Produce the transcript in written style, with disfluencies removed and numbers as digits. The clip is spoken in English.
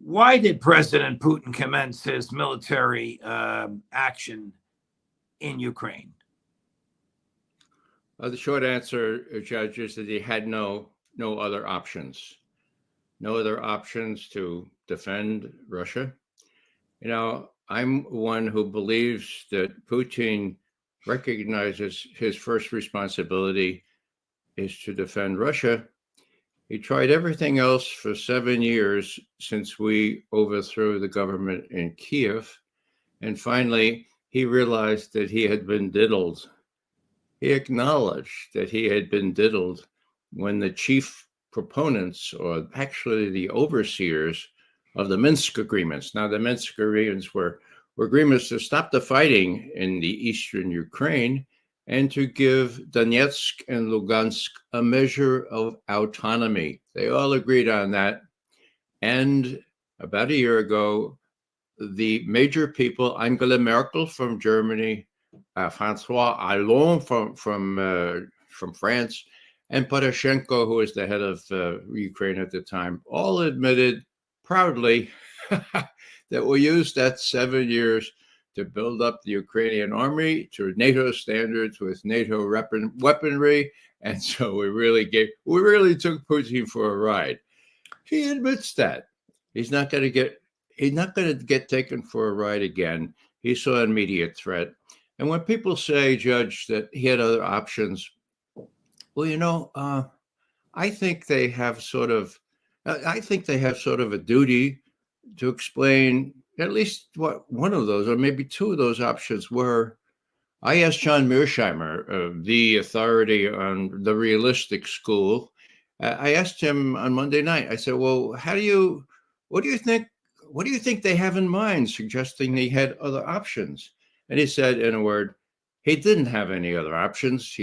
Why did President Putin commence his military action in Ukraine? The short answer, Judge, is that he had no other options. No other options to defend Russia. I'm one who believes that Putin recognizes his first responsibility is to defend Russia. He tried everything else for 7 years since we overthrew the government in Kiev. And finally, he realized that he had been diddled. He acknowledged that he had been diddled when the chief proponents, or actually the overseers of the Minsk agreements. Now, the Minsk agreements were agreements to stop the fighting in the eastern Ukraine and to give Donetsk and Lugansk a measure of autonomy. They all agreed on that. And about a year ago, the major people, Angela Merkel from Germany, François Hollande from France, and Poroshenko, who was the head of Ukraine at the time, all admitted proudly that we used that 7 years to build up the Ukrainian army to NATO standards with NATO weaponry. And so we really took Putin for a ride. He admits that. He's not going to get taken for a ride again. He saw an immediate threat. And when people say, Judge, that he had other options, well, I think they have sort of a duty to explain at least what one of those, or maybe two of those options were. I asked John Mearsheimer, the authority on the realistic school. I asked him on Monday night. I said, "Well, what do you think they have in mind, suggesting they had other options?" And he said, in a word, he didn't have any other options.